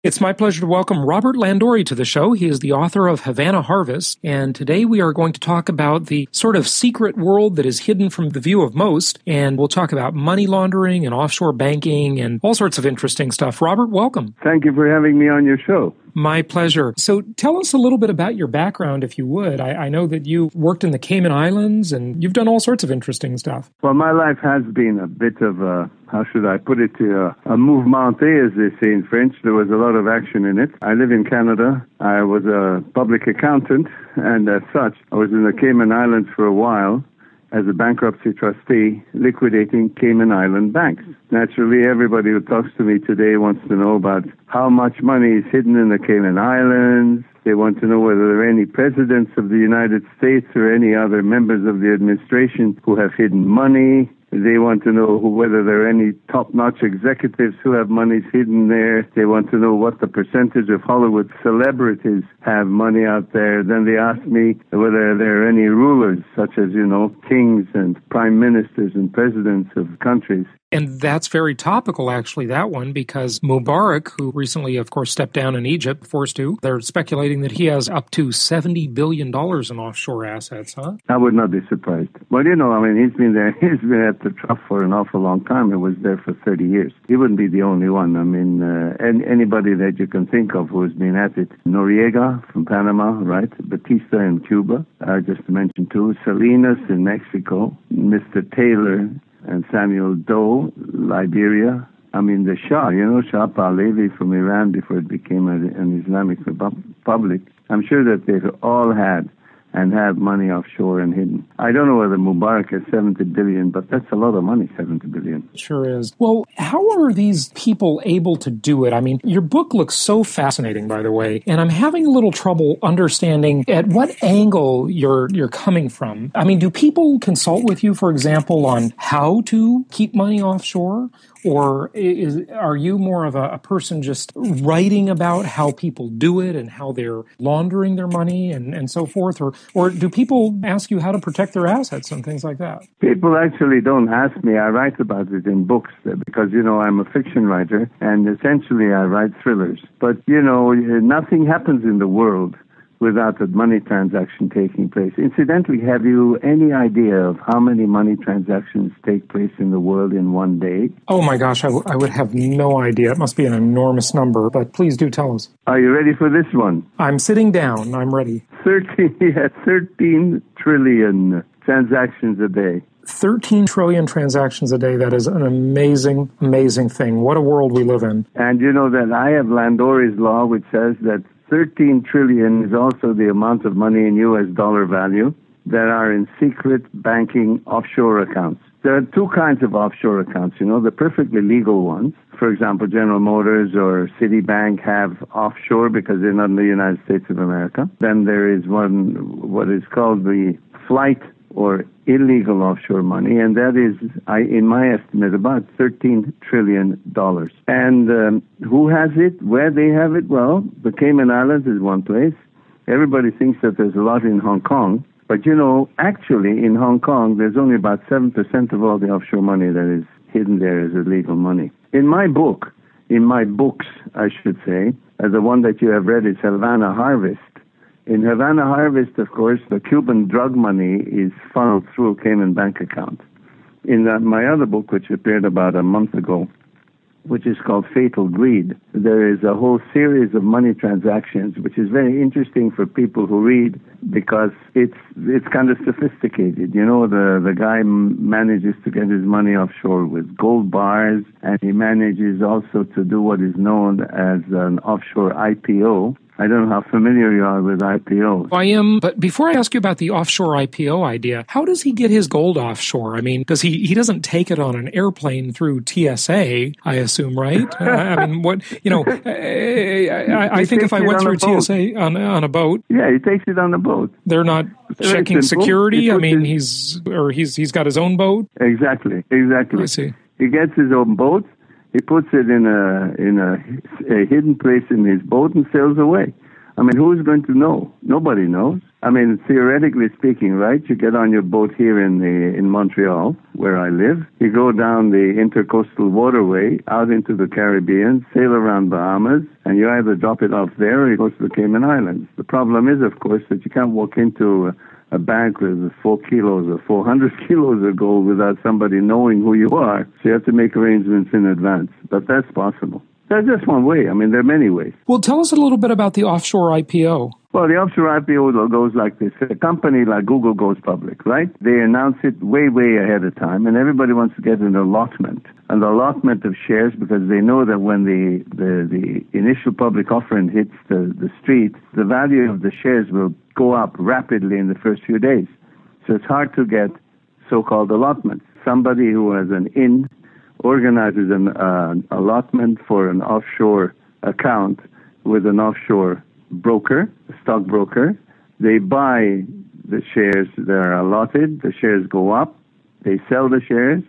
It's my pleasure to welcome Robert Landori to the show. He is the author of Havana Harvest, and today we are going to talk about the sort of secret world that is hidden from the view of most, and we'll talk about money laundering and offshore banking and all sorts of interesting stuff. Robert, welcome. Thank you for having me on your show. My pleasure. So tell us a little bit about your background, if you would. I know that you worked in the Cayman Islands, and you've done all sorts of interesting stuff. Well, my life has been a bit of a, how should I put it, a mouvementé, as they say in French. There was a lot of action in it. I live in Canada. I was a public accountant, and as such, I was in the Cayman Islands for a while as a bankruptcy trustee liquidating Cayman Island banks. Naturally, everybody who talks to me today wants to know about how much money is hidden in the Cayman Islands. They want to know whether there are any presidents of the United States or any other members of the administration who have hidden money. They want to know whether there are any top-notch executives who have monies hidden there. They want to know what the percentage of Hollywood celebrities have money out there. Then they ask me whether there are any rulers, such as, kings and prime ministers and presidents of countries. And that's very topical, actually, that one, because Mubarak, who recently, of course, stepped down in Egypt, forced to, they're speculating that he has up to $70 billion in offshore assets, huh? I would not be surprised. Well, he's been there, he's been at the trough for an awful long time. He was there for 30 years. He wouldn't be the only one. Anybody that you can think of who's been at it. Noriega from Panama, right? Batista in Cuba, just to mention two. Salinas in Mexico. Mr. Taylor and Samuel Doe, Liberia. The Shah, Shah Pahlavi from Iran before it became an Islamic republic. I'm sure that they've all had and have money offshore and hidden. I don't know whether Mubarak has 70 billion, but that's a lot of money, 70 billion. Sure is. Well, how are these people able to do it? Your book looks so fascinating, by the way, and I'm having a little trouble understanding at what angle you're coming from. Do people consult with you, for example, on how to keep money offshore? Or are you more of a person just writing about how people do it and how they're laundering their money and so forth? Or do people ask you how to protect their assets and things like that? People actually don't ask me. I write about it in books because, I'm a fiction writer and essentially I write thrillers. But, nothing happens in the world without a money transaction taking place. Incidentally, have you any idea of how many money transactions take place in the world in one day? Oh my gosh, I would have no idea. It must be an enormous number, but please do tell us. Are you ready for this one? I'm sitting down. I'm ready. 13 trillion transactions a day. 13 trillion transactions a day. That is an amazing, amazing thing. What a world we live in. And you know that I have Landori's law, which says that 13 trillion is also the amount of money in U.S. dollar value that are in secret banking offshore accounts. There are two kinds of offshore accounts, the perfectly legal ones. For example, General Motors or Citibank have offshore because they're not in the United States of America. Then there is one, what is called the flight or illegal offshore money, and that is, in my estimate, about $13 trillion. And who has it? Where they have it? Well, the Cayman Islands is one place. Everybody thinks that there's a lot in Hong Kong, but actually in Hong Kong, there's only about 7% of all the offshore money that is hidden there as illegal money. In my books, I should say, the one that you have read is Havana Harvest. In Havana Harvest, of course, the Cuban drug money is funneled through a Cayman bank account. In my other book, which appeared about a month ago, which is called Fatal Greed, there is a whole series of money transactions, which is very interesting for people who read because it's kind of sophisticated. The guy manages to get his money offshore with gold bars, and he manages also to do what is known as an offshore IPO. I don't know how familiar you are with IPOs. I am, but before I ask you about the offshore IPO idea, how does he get his gold offshore? Does he doesn't take it on an airplane through TSA, I assume, right? I think if I went through TSA on a boat. Yeah, he takes it on a boat. They're not checking security? He's got his own boat? Exactly. I see. He gets his own boat. He puts it in a hidden place in his boat and sails away. I mean, who's going to know? Nobody knows. I mean, theoretically speaking, right? You get on your boat here in Montreal, where I live. You go down the intercoastal waterway out into the Caribbean, sail around Bahamas, and you either drop it off there or you go to the Cayman Islands. The problem is, of course, that you can't walk into a bank with 4 kilos or 400 kilos of gold without somebody knowing who you are. So you have to make arrangements in advance. But that's possible. That's just one way. I mean, there are many ways. Well, tell us a little bit about the offshore IPO. Well, the offshore IPO goes like this. A company like Google goes public, right? They announce it way, way ahead of time, and everybody wants to get an allotment. An allotment of shares because they know that when the initial public offering hits the street, the value of the shares will go up rapidly in the first few days. So it's hard to get so-called allotments. Somebody who has an in organizes an allotment for an offshore account with an offshore broker, a stockbroker. They buy the shares that are allotted, the shares go up, they sell the shares,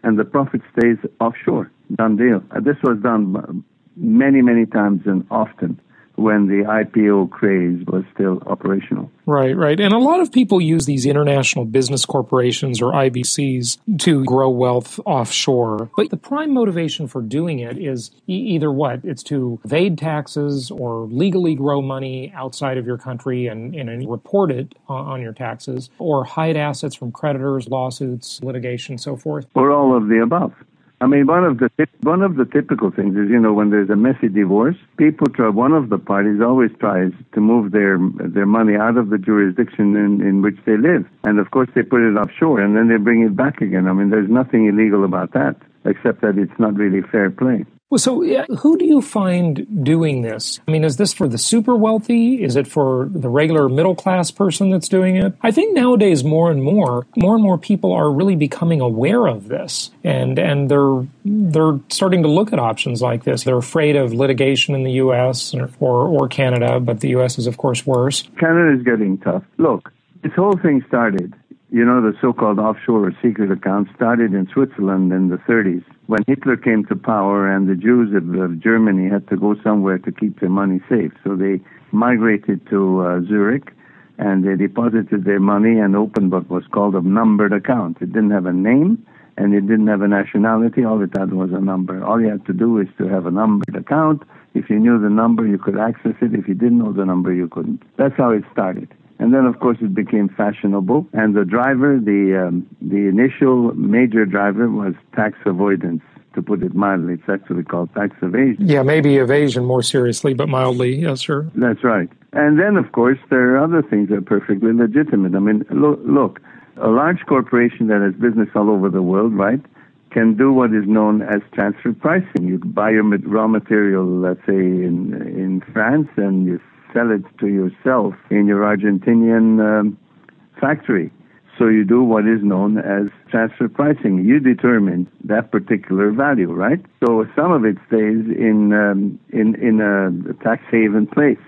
and the profit stays offshore. Done deal. This was done many, many times and often when the IPO craze was still operational. Right, right. And a lot of people use these international business corporations or IBCs to grow wealth offshore. But the prime motivation for doing it is either what? It's to evade taxes or legally grow money outside of your country and report it on your taxes, or hide assets from creditors, lawsuits, litigation, so forth. Or all of the above. I mean, one of the typical things is, when there's a messy divorce, one of the parties always tries to move their money out of the jurisdiction in which they live. And of course, they put it offshore and then they bring it back again. I mean, there's nothing illegal about that, except that it's not really fair play. Well, so who do you find doing this? I mean, is this for the super wealthy? Is it for the regular middle class person that's doing it? I think nowadays more and more people are really becoming aware of this, and they're starting to look at options like this. They're afraid of litigation in the U.S. or Canada, but the U.S. is of course worse. Canada is getting tough. Look, this whole thing started. The so-called offshore or secret accounts started in Switzerland in the 30s when Hitler came to power and the Jews of Germany had to go somewhere to keep their money safe. So they migrated to Zurich and they deposited their money and opened what was called a numbered account. It didn't have a name and it didn't have a nationality. All it had was a number. All you had to do is to have a numbered account. If you knew the number, you could access it. If you didn't know the number, you couldn't. That's how it started. And then, of course, it became fashionable. And the driver, the initial major driver was tax avoidance, to put it mildly. It's actually called tax evasion. Yeah, maybe evasion more seriously, but mildly, yes, sir. That's right. And then, of course, there are other things that are perfectly legitimate. I mean, look, a large corporation that has business all over the world, right, can do what is known as transfer pricing. You buy your raw material, let's say, in France, and you sell it to yourself in your Argentinian factory. So you do what is known as transfer pricing. You determine that particular value, right? So some of it stays in a tax haven place,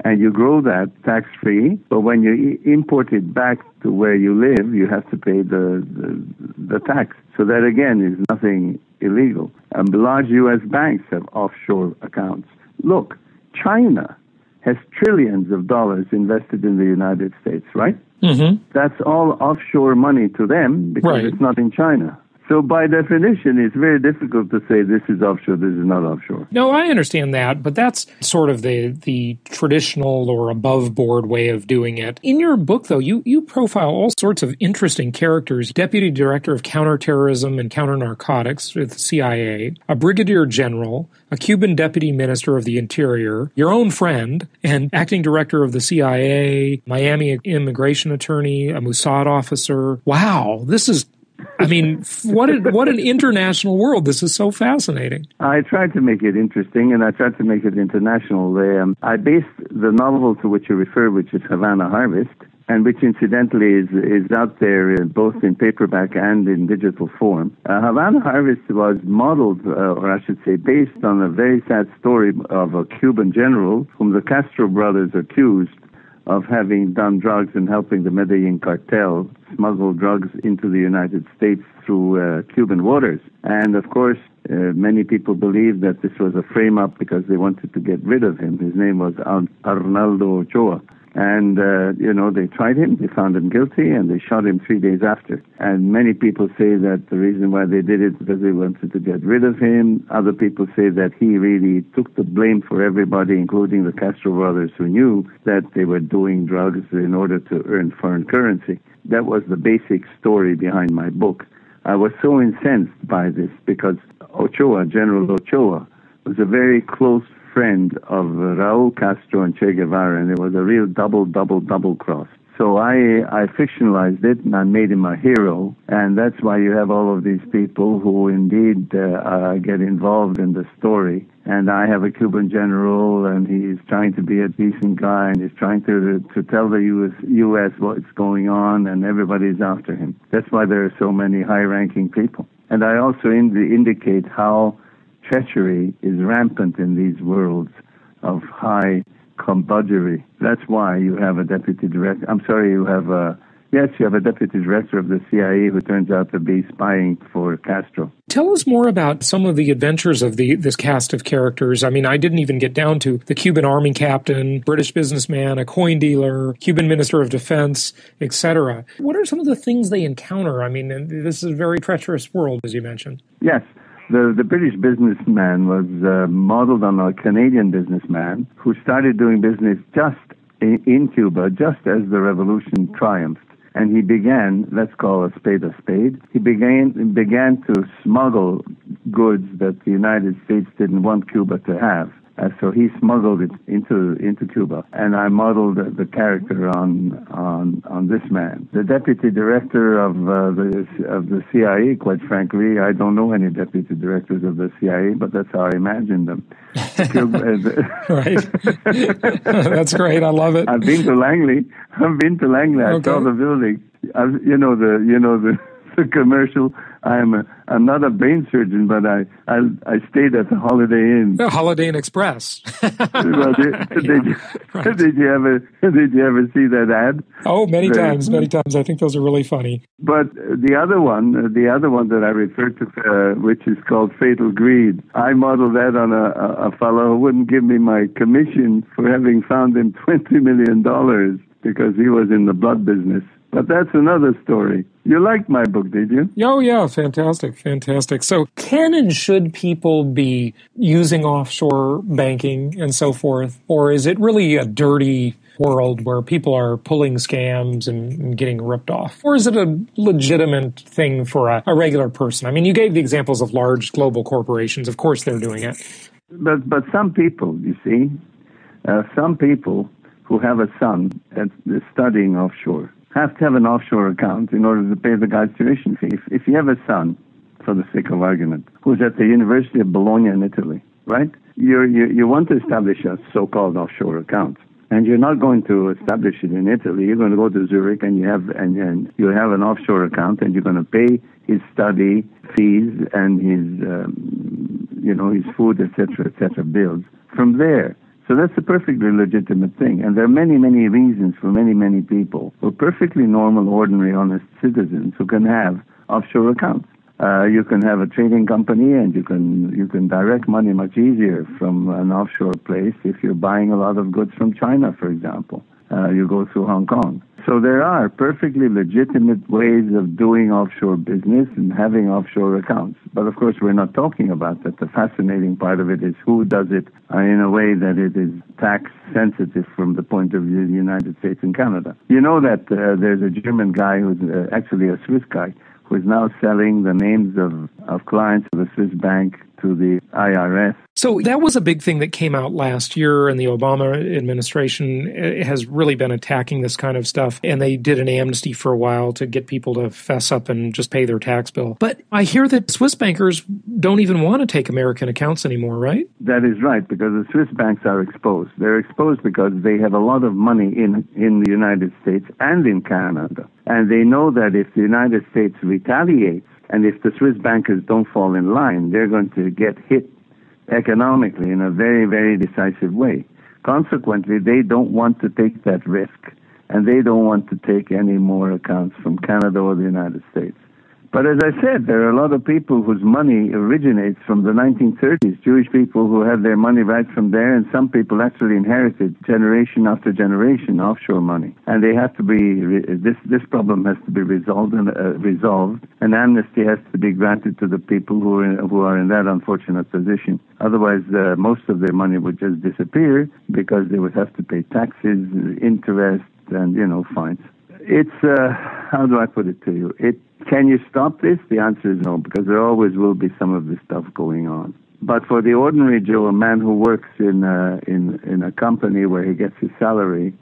and you grow that tax-free. But when you import it back to where you live, you have to pay the tax. So that again is nothing illegal. Large U.S. banks have offshore accounts. Look, China has trillions of dollars invested in the United States, right? Mm-hmm. That's all offshore money to them because It's not in China. So by definition, it's very difficult to say this is offshore, this is not offshore. No, I understand that, but that's sort of the traditional or above-board way of doing it. In your book, though, you profile all sorts of interesting characters: Deputy Director of Counterterrorism and Counternarcotics with the CIA, a Brigadier General, a Cuban Deputy Minister of the Interior, your own friend, and Acting Director of the CIA, Miami Immigration Attorney, a Mossad officer. Wow, this is... I mean, what an international world. This is so fascinating. I tried to make it interesting, and I tried to make it international. I based the novel to which you refer, which is Havana Harvest, and which incidentally is out there both in paperback and in digital form. Havana Harvest was modeled, or I should say based on a very sad story of a Cuban general whom the Castro brothers accused of having done drugs and helping the Medellin cartel smuggle drugs into the United States through Cuban waters. And of course, many people believe that this was a frame-up because they wanted to get rid of him. His name was Arnaldo Ochoa. And, they tried him, they found him guilty, and they shot him 3 days after. And many people say that the reason why they did it because they wanted to get rid of him. Other people say that he really took the blame for everybody, including the Castro brothers, who knew that they were doing drugs in order to earn foreign currency. That was the basic story behind my book. I was so incensed by this because Ochoa, General Ochoa, was a very close friend of Raul Castro and Che Guevara, and it was a real double cross. So I fictionalized it, and I made him a hero, and that's why you have all of these people who indeed get involved in the story. And I have a Cuban general, and he's trying to be a decent guy, and he's trying to tell the U.S. what's going on, and everybody's after him. That's why there are so many high-ranking people. And I also indicate how treachery is rampant in these worlds of high combuggery. That's why you have a deputy director. You have a deputy director of the CIA who turns out to be spying for Castro. Tell us more about some of the adventures of this cast of characters. I mean, I didn't even get down to the Cuban army captain, British businessman, a coin dealer, Cuban minister of defense, etc. What are some of the things they encounter? I mean, this is a very treacherous world, as you mentioned. Yes. The British businessman was modeled on a Canadian businessman who started doing business just in Cuba, just as the revolution triumphed. And he began, let's call a spade, he began to smuggle goods that the United States didn't want Cuba to have. So he smuggled it into Cuba, and I modeled the character on this man. The deputy director of the CIA, quite frankly, I don't know any deputy directors of the CIA, but that's how I imagined them. Right. That's great. I love it. I've been to Langley. I saw the building. The commercial. I'm not a brain surgeon, but I stayed at the Holiday Inn. The Holiday Inn Express. Well, did you ever see that ad? Oh, many times. I think those are really funny. But the other one that I referred to, which is called Fatal Greed, I modeled that on a fellow who wouldn't give me my commission for having found him $20 million because he was in the blood business. But that's another story. You liked my book, did you? Oh, yeah. Fantastic. So can and should people be using offshore banking and so forth? Or is it really a dirty world where people are pulling scams and getting ripped off? Or is it a legitimate thing for a regular person? I mean, you gave the examples of large global corporations. Of course they're doing it. But some people, you see, some people who have a son that's studying offshore have to have an offshore account in order to pay the guy's tuition fee. If you have a son, for the sake of argument, who's at the University of Bologna in Italy, right? You want to establish a so-called offshore account, and you're not going to establish it in Italy. You're going to go to Zurich, and you have an offshore account, and you're going to pay his study fees and his food, etc., bills from there. So that's a perfectly legitimate thing. And there are many, many reasons for many, many people who are perfectly normal, ordinary, honest citizens who can have offshore accounts. You can have a trading company, and you can direct money much easier from an offshore place if you're buying a lot of goods from China, for example. You go through Hong Kong. So there are perfectly legitimate ways of doing offshore business and having offshore accounts. But of course, we're not talking about that. The fascinating part of it is who does it in a way that it is tax sensitive from the point of view of the United States and Canada. You know that there's a German guy who's actually a Swiss guy who is now selling the names of clients of the Swiss bank to the IRS. So that was a big thing that came out last year, and the Obama administration has really been attacking this kind of stuff. And they did an amnesty for a while to get people to fess up and just pay their tax bill. But I hear that Swiss bankers don't even want to take American accounts anymore, right? That is right, because the Swiss banks are exposed. They're exposed because they have a lot of money in the United States and in Canada. And they know that if the United States retaliates, and if the Swiss bankers don't fall in line, they're going to get hit economically in a very, very decisive way. Consequently, they don't want to take that risk, and they don't want to take any more accounts from Canada or the United States. But as I said, there are a lot of people whose money originates from the 1930s, Jewish people who had their money right from there, and some people actually inherited generation after generation offshore money. And they have to be, this problem has to be resolved, and amnesty has to be granted to the people who are in that unfortunate position. Otherwise, most of their money would just disappear because they would have to pay taxes, interest, and, fines. It's, how do I put it to you? Can you stop this? The answer is no, because there always will be some of this stuff going on. But for the ordinary Joe, a man who works in a company where he gets his salary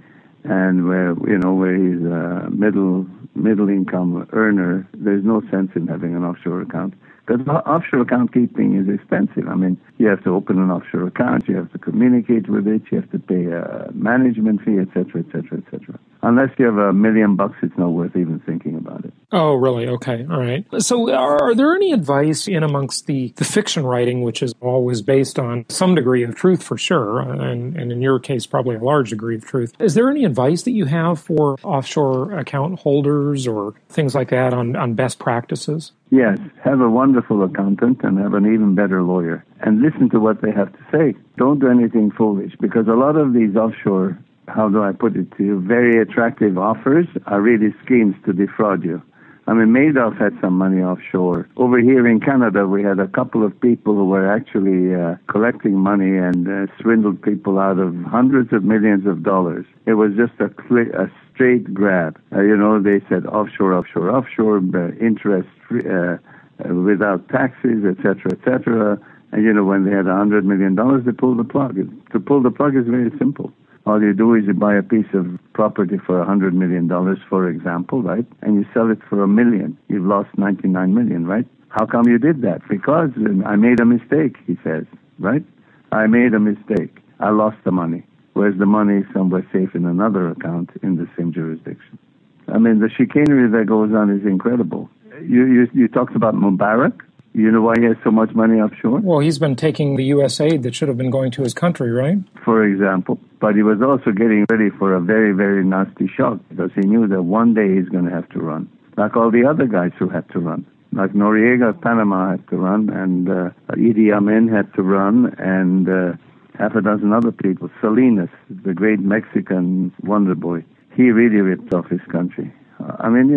and where he's a middle income earner, there's no sense in having an offshore account. Because offshore account keeping is expensive. I mean, you have to open an offshore account, you have to communicate with it, you have to pay a management fee, etc., etc., etc. Unless you have $1 million, it's not worth even thinking about it. Oh, really? Okay. All right. So are there any advice in amongst the fiction writing, which is always based on some degree of truth for sure, and in your case, probably a large degree of truth. Is there any advice that you have for offshore account holders or things like that on best practices? Yes. Have a wonderful accountant and have an even better lawyer. And listen to what they have to say. Don't do anything foolish, because a lot of these offshore, how do I put it to you, very attractive offers are really schemes to defraud you. I mean, Madoff had some money offshore. Over here in Canada, we had a couple of people who were actually collecting money and swindled people out of hundreds of millions of dollars. It was just a straight grab. They said offshore, interest without taxes, etc., etc. And, when they had $100 million, they pulled the plug. To pull the plug is very simple. All you do is you buy a piece of property for $100 million, for example, right? And you sell it for $1 million. You've lost $99 million, right? How come you did that? Because I made a mistake, he says, right? I made a mistake. I lost the money. Whereas the money is somewhere safe in another account in the same jurisdiction. I mean, the chicanery that goes on is incredible. You talked about Mubarak. You know why he has so much money offshore? Well, he's been taking the U.S. aid that should have been going to his country, right? For example. But he was also getting ready for a very, very nasty shock, because he knew that one day he's going to have to run, like all the other guys who had to run. Like Noriega of Panama had to run, and Idi Amin had to run, and half a dozen other people. Salinas, the great Mexican wonder boy, he really ripped off his country. I mean,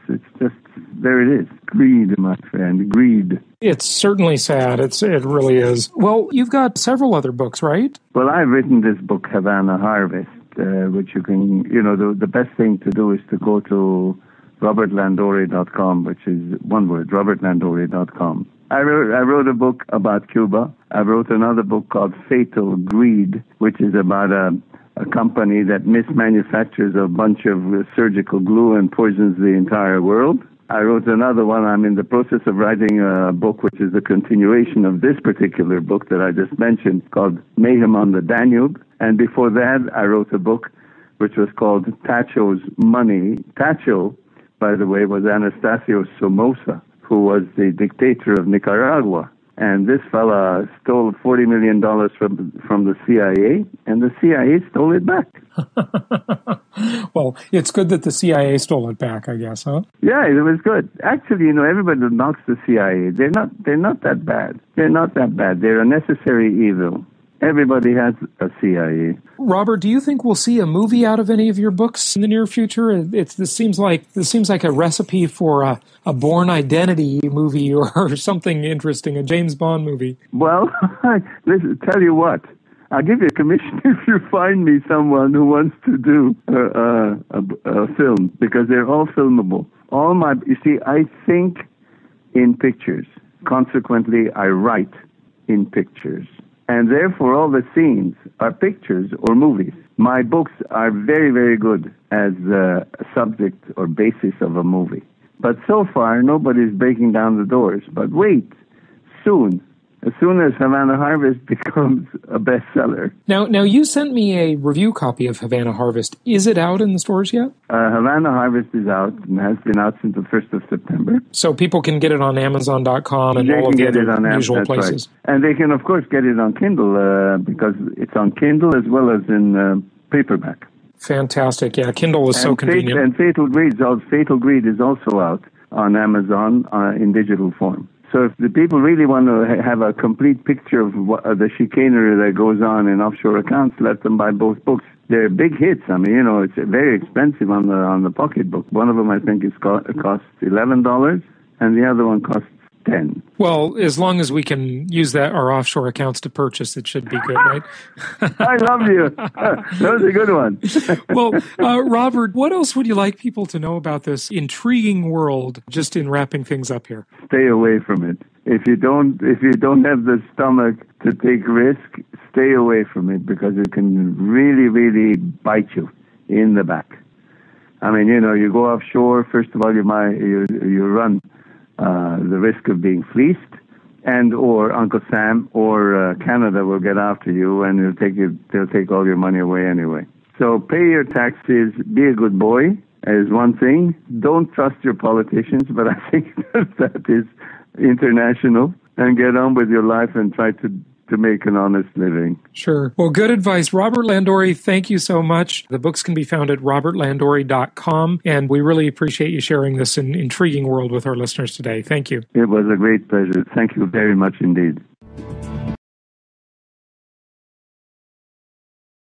it's just, there it is. Greed, my friend, greed. It's certainly sad. It really is. Well, you've got several other books, right? Well, I've written this book, Havana Harvest, which you can, the best thing to do is to go to robertlandore.com, which is one word, robertlandore.com. I wrote a book about Cuba. I wrote another book called Fatal Greed, which is about a company that mismanufactures a bunch of surgical glue and poisons the entire world. I wrote another one. I'm in the process of writing a book which is a continuation of this particular book that I just mentioned, called Mayhem on the Danube. And before that, I wrote a book which was called Tacho's Money. Tacho, by the way, was Anastasio Somoza, who was the dictator of Nicaragua. And this fella stole $40 million from the CIA, and the CIA stole it back. Well, it's good that the CIA stole it back, I guess, huh? Yeah, it was good. Actually, everybody knocks the CIA. They're not that bad. They're not that bad. They're a necessary evil. Everybody has a CIA. Robert, do you think we'll see a movie out of any of your books in the near future? This seems like a recipe for a Bourne Identity movie or something interesting, a James Bond movie. Well, listen, tell you what. I'll give you a commission if you find me someone who wants to do a film, because they're all filmable. You see, I think in pictures. Consequently, I write in pictures. And therefore, all the scenes are pictures or movies. My books are very, very good as a subject or basis of a movie. But so far, nobody's breaking down the doors. But wait, soon, as soon as Havana Harvest becomes a bestseller. Now you sent me a review copy of Havana Harvest. Is it out in the stores yet? Havana Harvest is out and has been out since the 1st of September. So people can get it on Amazon.com and all of the other usual places. Right. And they can, of course, get it on Kindle because it's on Kindle as well as in paperback. Fantastic. Yeah, Kindle is so convenient. And Fatal Greed is also out on Amazon in digital form. So if the people really want to have a complete picture of the chicanery that goes on in offshore accounts, let them buy both books. They're big hits. I mean, it's very expensive on the pocketbook. One of them, I think, costs $11, and the other one costs $10. Well, as long as we can use our offshore accounts to purchase, it should be good, right? I love you. That was a good one. Well, Robert, what else would you like people to know about this intriguing world, just in wrapping things up here? Stay away from it. If you don't have the stomach to take risk, stay away from it because it can really, really bite you in the back. I mean, you go offshore, first of all, you run the risk of being fleeced, and or Uncle Sam or Canada will get after you, and they'll take all your money away anyway. So pay your taxes, be a good boy is one thing. Don't trust your politicians, but I think that is international, and get on with your life and try to make an honest living. Sure. Well, good advice. Robert Landori, thank you so much. The books can be found at robertlandori.com, and we really appreciate you sharing this intriguing world with our listeners today. Thank you. It was a great pleasure. Thank you very much indeed.